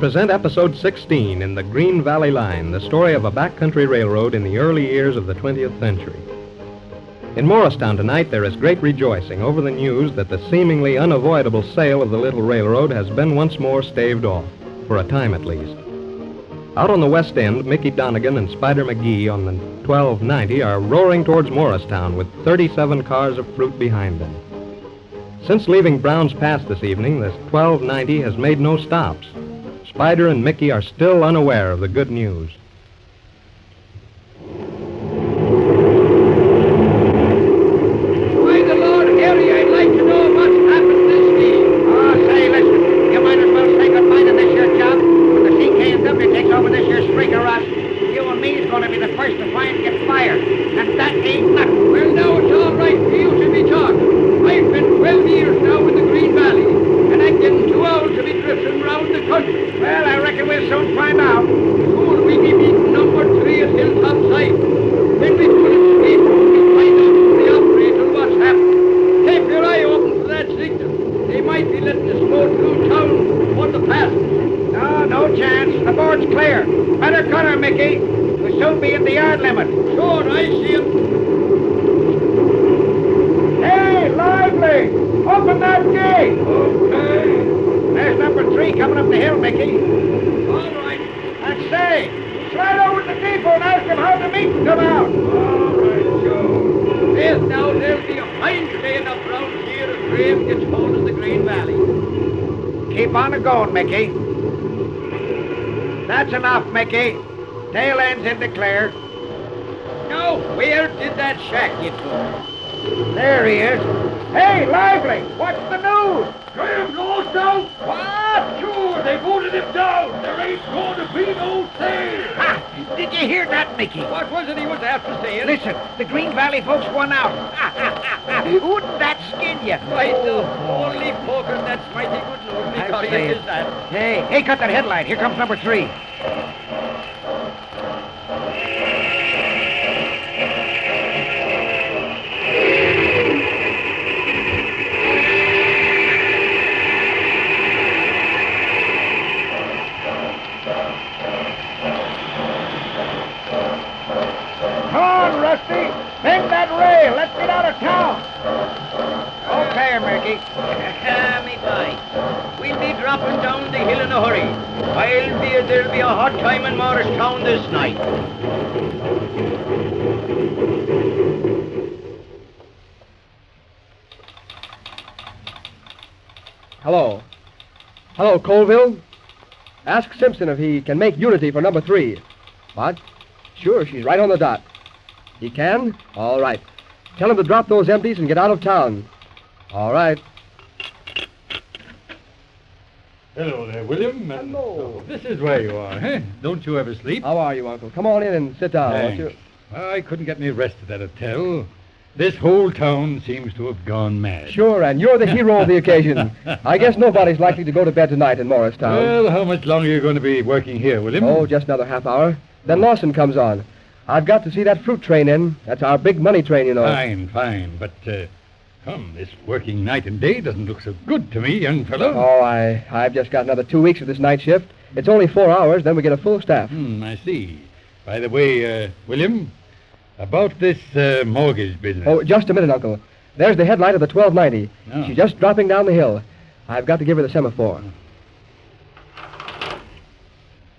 present Episode 16 in the Green Valley Line, the story of a backcountry railroad in the early years of the 20th century. In Morristown tonight, there is great rejoicing over the news that the seemingly unavoidable sale of the little railroad has been once more staved off, for a time at least. Out on the west end, Mickey Donegan and Spider McGee on the 1290 are roaring towards Morristown with 37 cars of fruit behind them. Since leaving Brown's Pass this evening, the 1290 has made no stops. Spider and Mickey are still unaware of the good news. By the Lord, Harry, I'd like to know what's happened this week. Oh, say, listen, you might as well say goodbye to this here job. When the CK&W takes over this here streak of rot, you and me is going to be the first to find get fired. And that ain't nothing. Well, now it's all right for you to be talking. I've been 12 years now in the Green Valley, and I'm getting too old to be drifting round the country. Well, I reckon we'll soon find out. Soon we be meeting number 3 at Hilltop Side. Then we pull it straight, we find out from the operator what's happened. Keep your eye open for that signal. They might be letting us go through town for the passengers. No chance. The board's clear. Better cut her, Mickey. We'll soon be in the yard limit. Sure, I see him. Hey, lively! Open that gate! Okay. There's number 3 coming up the hill, Mickey. All right. And say, slide over to the depot and ask them how the meat come out. All right, Joe. Yes, now there'll be a fine day enough round here if Graham gets hold of the Green Valley. Keep on a going, Mickey. That's enough, Mickey. Tail end's in the clear. Now, where did that shack get to? There he is. Hey, lively! What's the news? Graham's lost out. What? Sure, they voted him down. There ain't going to be no sale. Ha! Did you hear that, Mickey? What was it he was after saying? Listen, the Green Valley folks won out. Wouldn't that skin you? By the holy poker, that's mighty good news. Because say it it. is that. Hey, cut that headlight. Here comes number 3. Come on, Rusty. Bend that rail. Let's get out of town. Okay, Mickey. Me boy, we'll be dropping down the hill in a hurry. There'll be a hot time in Morristown this night. Hello. Hello, Colville. Ask Simpson if he can make Unity for number 3. What? Sure, she's right on the dot. He can? All right. Tell him to drop those empties and get out of town. All right. Hello there, William. Hello. This is where you are, eh? Don't you ever sleep? How are you, Uncle? Come on in and sit down, won't you? Thanks. Well, I couldn't get any rest at that hotel. This whole town seems to have gone mad. Sure, and you're the hero of the occasion. I guess nobody's likely to go to bed tonight in Morristown. Well, how much longer are you going to be working here, William? Oh, just another half hour. Then Lawson comes on. I've got to see that fruit train in. That's our big money train, you know. Fine. But, come, this working night and day doesn't look so good to me, young fellow. Oh, I've just got another 2 weeks of this night shift. It's only 4 hours, then we get a full staff. I see. By the way, William, about this mortgage business. Oh, just a minute, Uncle. There's the headlight of the 1290. Oh. She's just dropping down the hill. I've got to give her the semaphore.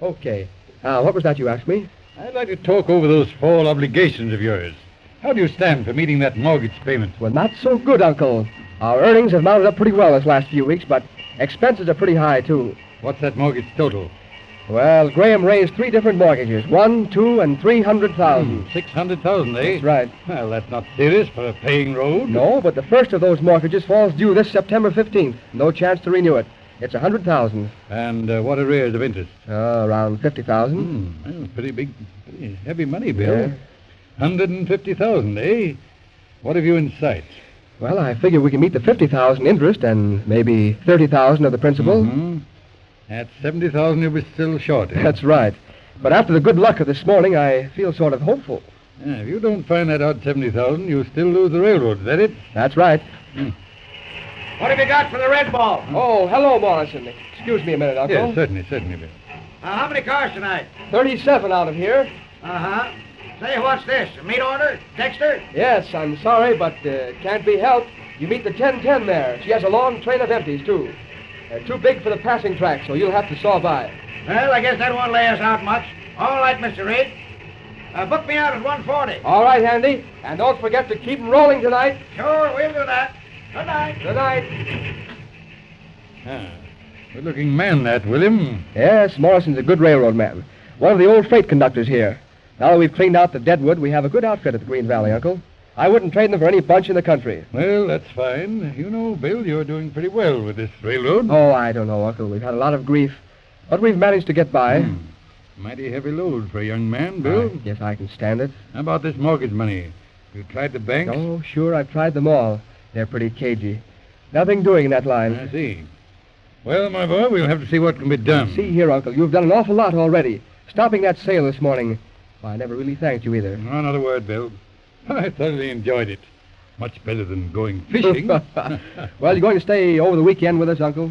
Okay. What was that you asked me? I'd like to talk over those fall obligations of yours. How do you stand for meeting that mortgage payment? Well, not so good, Uncle. Our earnings have mounted up pretty well this last few weeks, but expenses are pretty high, too. What's that mortgage total? Well, Graham raised 3 different mortgages, 1, 2, and 300,000. 600,000, eh? That's right. Well, that's not serious for a paying road. No, but the first of those mortgages falls due this September 15th. No chance to renew it. It's 100,000. And what arrears of interest? Around 50,000. Well, pretty heavy money, Bill. Yeah. 150,000, eh? What have you in sight? Well, I figure we can meet the 50,000 interest and maybe 30,000 of the principal. At 70,000, you were still short. Eh? That's right. But after the good luck of this morning, I feel sort of hopeful. Yeah, if you don't find that odd 70,000, you still lose the railroad. Is that it? That's right. What have you got for the red ball? Oh, hello, Morrison. Excuse me a minute, Uncle. Yes, certainly, Bill. How many cars tonight? 37 out of here. Uh-huh. Say, what's this? A meat order? Dexter? Yes, I'm sorry, but can't be helped. You meet the 1010 there. She has a long train of empties, too. They're too big for the passing track, so you'll have to saw by. Well, I guess that won't lay us out much. All right, Mr. Reed. Book me out at 1:40. All right, Handy. And don't forget to keep 'em rolling tonight. Sure, we'll do that. Good night. Good night. Good-looking man, that, William. Yes, Morrison's a good railroad man. One of the old freight conductors here. Now that we've cleaned out the deadwood, we have a good outfit at the Green Valley, Uncle. I wouldn't trade them for any bunch in the country. Well, that's fine. You know, Bill, you're doing pretty well with this railroad. Oh, I don't know, Uncle. We've had a lot of grief. But we've managed to get by. Mighty heavy load for a young man, Bill. Yes, I can stand it. How about this mortgage money? You tried the banks? Oh, sure, I've tried them all. They're pretty cagey. Nothing doing in that line. I see. Well, my boy, we'll have to see what can be done. See here, Uncle, you've done an awful lot already. Stopping that sale this morning. Well, I never really thanked you either. No, not a word, Bill. I thoroughly enjoyed it. Much better than going fishing. Well, you're going to stay over the weekend with us, Uncle?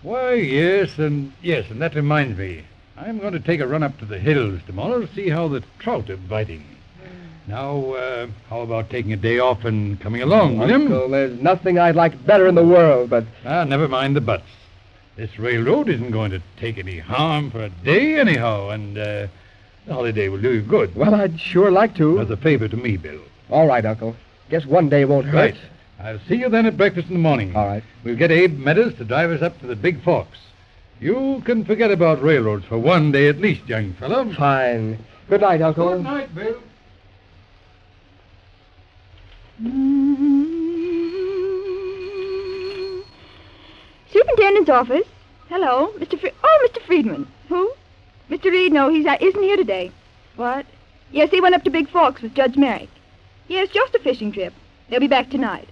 Why, yes, and that reminds me. I'm going to take a run up to the hills tomorrow to see how the trout are biting. Now, how about taking a day off and coming along, William? Uncle, there's nothing I'd like better in the world, but... Never mind the buts. This railroad isn't going to take any harm for a day anyhow, and the holiday will do you good. Well, I'd sure like to. As a favor to me, Bill. All right, Uncle. Guess one day won't hurt. Right. I'll see you then at breakfast in the morning. All right. We'll get Abe Meadows to drive us up to the Big Forks. You can forget about railroads for one day at least, young fellow. Fine. Good night, Uncle. Good night, Bill. Superintendent's office. Hello, Mr. Friedman. Who? Mr. Reed, no, he isn't here today. What? Yes, he went up to Big Forks with Judge Merrick. Yes, just a fishing trip. They'll be back tonight.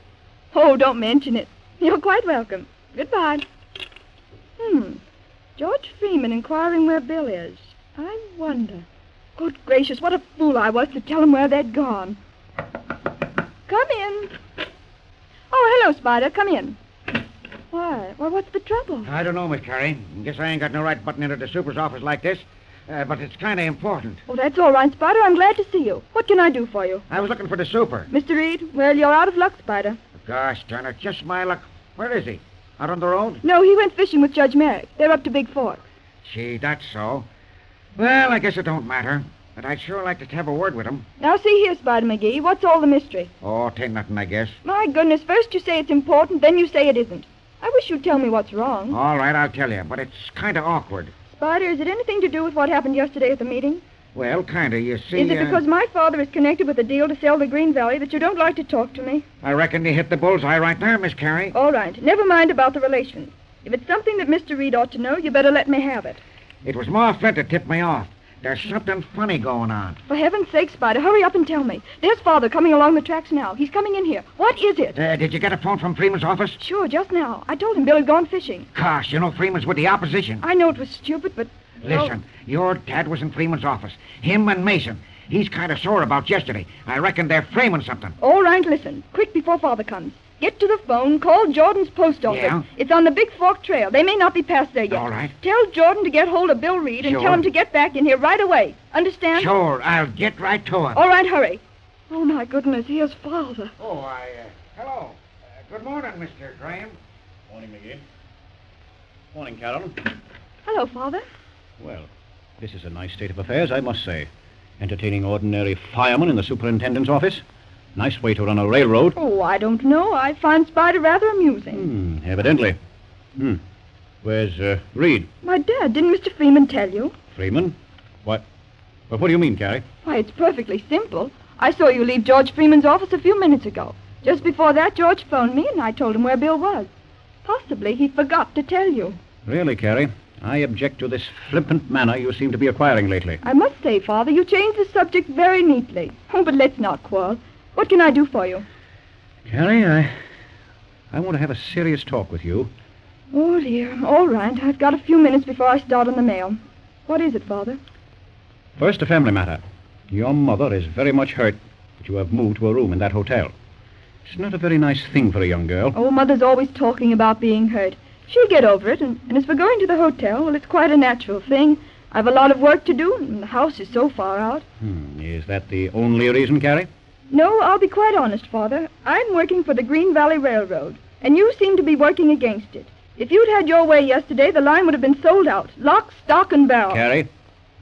Oh, don't mention it. You're quite welcome. Goodbye. George Freeman inquiring where Bill is. I wonder. Good gracious, what a fool I was to tell him where they'd gone. Come in. Oh, hello, Spider. Come in. Why? Well, what's the trouble? I don't know, Miss Carey. Guess I ain't got no right butting into the super's office like this. But it's kind of important. Oh, that's all right, Spider. I'm glad to see you. What can I do for you? I was looking for the super. Mr. Reed, well, you're out of luck, Spider. Gosh darn it, just my luck. Where is he? Out on the road? No, he went fishing with Judge Merrick. They're up to Big Forks. Gee, that's so. Well, I guess it don't matter. But I'd sure like to have a word with him. Now, see here, Spider McGee. What's all the mystery? Oh, 'tain't nothing, I guess. My goodness, first you say it's important, then you say it isn't. I wish you'd tell me what's wrong. All right, I'll tell you, but it's kind of awkward. Spider, is it anything to do with what happened yesterday at the meeting? Well, kind of, you see... Is it because my father is connected with a deal to sell the Green Valley that you don't like to talk to me? I reckon you hit the bullseye right there, Miss Carey. All right, never mind about the relations. If it's something that Mr. Reed ought to know, you better let me have it. It was Ma Flint that tipped me off. There's something funny going on. For heaven's sake, Spider, hurry up and tell me. There's Father coming along the tracks now. He's coming in here. What is it? Did you get a phone from Freeman's office? Sure, just now. I told him Bill had gone fishing. Gosh, you know Freeman's with the opposition. I know it was stupid, but... Listen, your dad was in Freeman's office. Him and Mason. He's kind of sore about yesterday. I reckon they're framing something. All right, listen. Quick before Father comes. Get to the phone. Call Jordan's post office. Yeah? It's on the Big Fork Trail. They may not be past there yet. All right. Tell Jordan to get hold of Bill Reed and Sure. tell him to get back in here right away. Understand? Sure, I'll get right to him. All right, hurry. Oh, my goodness, here's Father. Oh, hello. Good morning, Mr. Graham. Morning, McGee. Morning, Carol. Hello, Father. Well, this is a nice state of affairs, I must say. Entertaining ordinary firemen in the superintendent's office. Nice way to run a railroad. Oh, I don't know. I find Spider rather amusing. Evidently. Where's Reed? My dad, didn't Mr. Freeman tell you? Freeman? What? Well, what do you mean, Carrie? Why, it's perfectly simple. I saw you leave George Freeman's office a few minutes ago. Just before that, George phoned me, and I told him where Bill was. Possibly he forgot to tell you. Really, Carrie? I object to this flippant manner you seem to be acquiring lately. I must say, Father, you changed the subject very neatly. Oh, but let's not quarrel. What can I do for you? Carrie, I want to have a serious talk with you. Oh, dear. All right. I've got a few minutes before I start on the mail. What is it, Father? First, a family matter. Your mother is very much hurt that you have moved to a room in that hotel. It's not a very nice thing for a young girl. Oh, Mother's always talking about being hurt. She'll get over it, and as for going to the hotel, well, it's quite a natural thing. I've a lot of work to do, and the house is so far out. Is that the only reason, Carrie? No, I'll be quite honest, Father. I'm working for the Green Valley Railroad, and you seem to be working against it. If you'd had your way yesterday, the line would have been sold out. Lock, stock, and barrel. Carrie,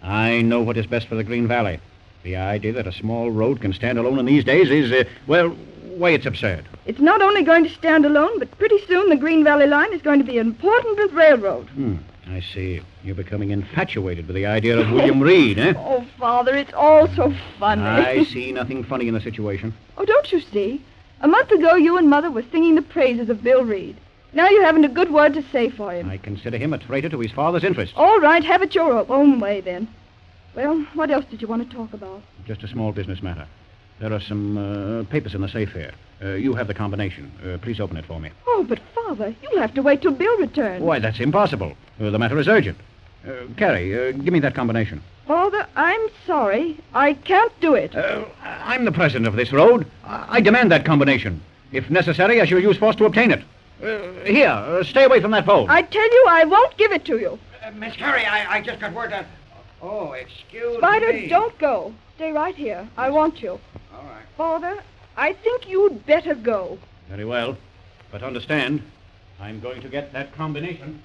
I know what is best for the Green Valley. The idea that a small road can stand alone in these days is, why, it's absurd. It's not only going to stand alone, but pretty soon the Green Valley line is going to be an important railroad. I see. You're becoming infatuated with the idea of William Reed, eh? Oh, Father, it's all so funny. I see nothing funny in the situation. Oh, don't you see? A month ago, you and Mother were singing the praises of Bill Reed. Now you haven't a good word to say for him. I consider him a traitor to his father's interests. All right, have it your own way, then. Well, what else did you want to talk about? Just a small business matter. There are some papers in the safe here. You have the combination. Please open it for me. Oh, but, Father, you'll have to wait till Bill returns. Why, that's impossible. The matter is urgent. Carrie, give me that combination. Father, I'm sorry. I can't do it. I'm the president of this road. I demand that combination. If necessary, I shall use force to obtain it. Here, stay away from that phone. I tell you, I won't give it to you. Miss Carey, I just got word that... Oh, excuse Spider, me. don't go. Stay right here. I want you. All right. Father, I think you'd better go. Very well. But understand, I'm going to get that combination.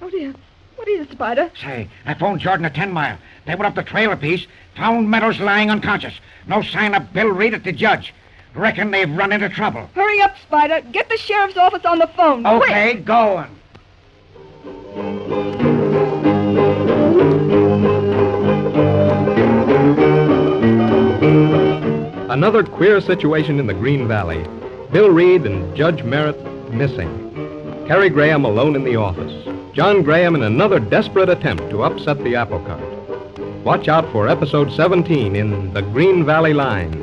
Oh, dear. What is it, Spider? Say, I phoned Jordan at 10 Mile. They went up the trail a piece, found Meadows lying unconscious. No sign of Bill Reed at the judge. Reckon they've run into trouble. Hurry up, Spider. Get the sheriff's office on the phone. Okay, Quick. going. Another queer situation in the Green Valley. Bill Reed and Judge Merritt missing. Carrie Graham alone in the office. John Graham in another desperate attempt to upset the apple cart. Watch out for episode 17 in The Green Valley Line.